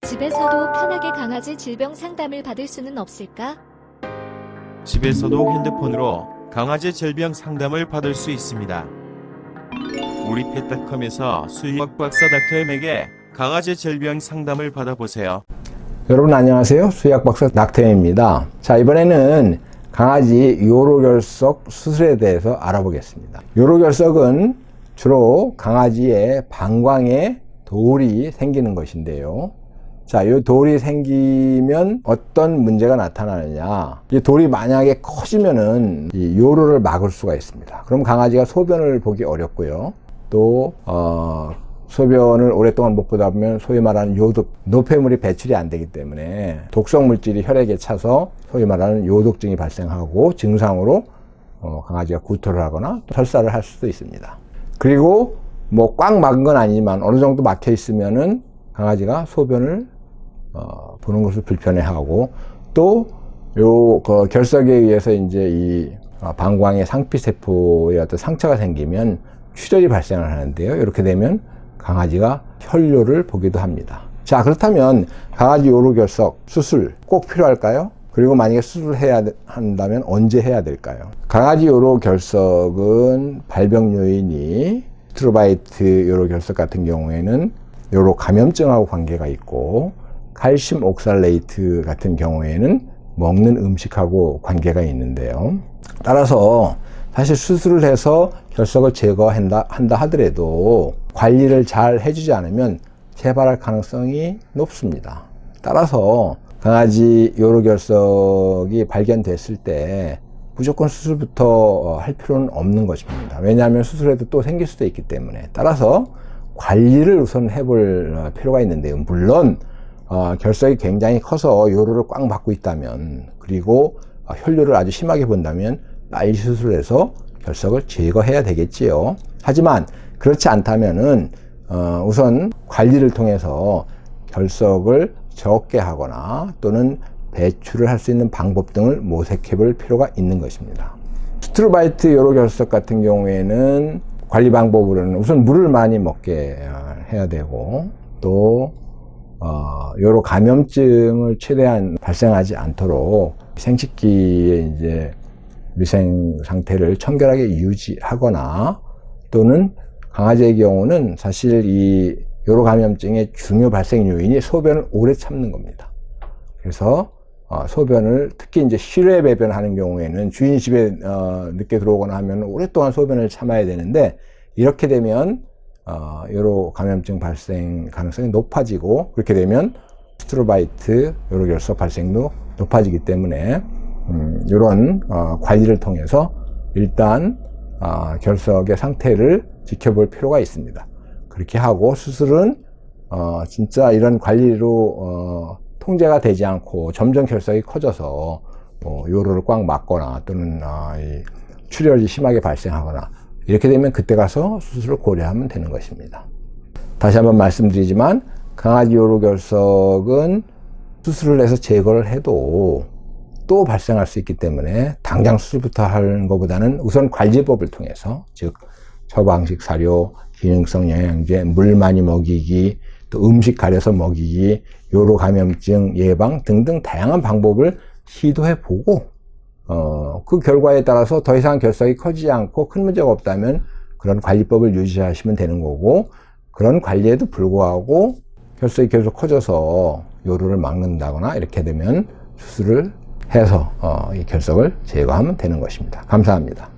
집에서도 편하게 강아지 질병 상담을 받을 수는 없을까? 집에서도 핸드폰으로 강아지 질병 상담을 받을 수 있습니다. 우리 펫닷컴에서 수의학 박사 닥터엠에게 강아지 질병 상담을 받아보세요. 여러분 안녕하세요. 수의학 박사 닥터엠입니다. 자, 이번에는 강아지 요로결석 수술에 대해서 알아보겠습니다. 요로결석은 주로 강아지의 방광에 돌이 생기는 것인데요. 자, 이 돌이 생기면 어떤 문제가 나타나느냐. 이 돌이 만약에 커지면은 이 요로를 막을 수가 있습니다. 그럼 강아지가 소변을 보기 어렵고요. 또, 소변을 오랫동안 못 보다 보면 소위 말하는 요독, 노폐물이 배출이 안 되기 때문에 독성 물질이 혈액에 차서 소위 말하는 요독증이 발생하고 증상으로 강아지가 구토를 하거나 설사를 할 수도 있습니다. 그리고 뭐 꽉 막은 건 아니지만 어느 정도 막혀 있으면은 강아지가 소변을 보는 것을 불편해하고 또 결석에 의해서 이제 이 방광의 상피세포에 어떤 상처가 생기면 출혈이 발생을 하는데요. 이렇게 되면 강아지가 혈뇨를 보기도 합니다. 자, 그렇다면 강아지 요로결석 수술 꼭 필요할까요? 그리고 만약에 수술을 해야 한다면 언제 해야 될까요? 강아지 요로결석은 발병 요인이 스트로바이트 요로결석 같은 경우에는 요로 감염증하고 관계가 있고 칼슘 옥살레이트 같은 경우에는 먹는 음식하고 관계가 있는데요. 따라서 사실 수술을 해서 결석을 제거한다 하더라도 관리를 잘 해주지 않으면 재발할 가능성이 높습니다. 따라서 강아지 요로결석이 발견됐을 때 무조건 수술부터 할 필요는 없는 것입니다. 왜냐하면 수술해도 또 생길 수도 있기 때문에. 따라서 관리를 우선 해볼 필요가 있는데요. 물론 결석이 굉장히 커서 요로를 꽉 막고 있다면, 그리고 혈뇨를 아주 심하게 본다면 빨리 수술해서 결석을 제거해야 되겠지요. 하지만 그렇지 않다면은 우선 관리를 통해서 결석을 적게 하거나 또는 배출을 할 수 있는 방법 등을 모색해 볼 필요가 있는 것입니다. 스트로바이트 요로결석 같은 경우에는 관리 방법으로는 우선 물을 많이 먹게 해야 되고, 또 요로 감염증을 최대한 발생하지 않도록 생식기의 이제 위생 상태를 청결하게 유지하거나, 또는 강아지의 경우는 사실 이 요로 감염증의 중요 발생 요인이 소변을 오래 참는 겁니다. 그래서 소변을 특히 이제 실외 배변하는 경우에는 주인 집에 늦게 들어오거나 하면 오랫동안 소변을 참아야 되는데, 이렇게 되면 요로 감염증 발생 가능성이 높아지고, 그렇게 되면 스트로바이트 요로결석 발생도 높아지기 때문에 이런 관리를 통해서 일단 결석의 상태를 지켜볼 필요가 있습니다. 그렇게 하고 수술은 진짜 이런 관리로 통제가 되지 않고 점점 결석이 커져서 요로를 꽉 막거나 또는 출혈이 심하게 발생하거나 이렇게 되면 그때 가서 수술을 고려하면 되는 것입니다. 다시 한번 말씀드리지만 강아지 요로결석은 수술을 해서 제거를 해도 또 발생할 수 있기 때문에 당장 수술부터 하는 것보다는 우선 관리법을 통해서, 즉 저방식 사료, 기능성 영양제, 물 많이 먹이기, 또 음식 가려서 먹이기, 요로 감염증 예방 등등 다양한 방법을 시도해 보고 그 결과에 따라서 더 이상 결석이 커지지 않고 큰 문제가 없다면 그런 관리법을 유지하시면 되는 거고, 그런 관리에도 불구하고 결석이 계속 커져서 요로를 막는다거나 이렇게 되면 수술을 해서 이 결석을 제거하면 되는 것입니다. 감사합니다.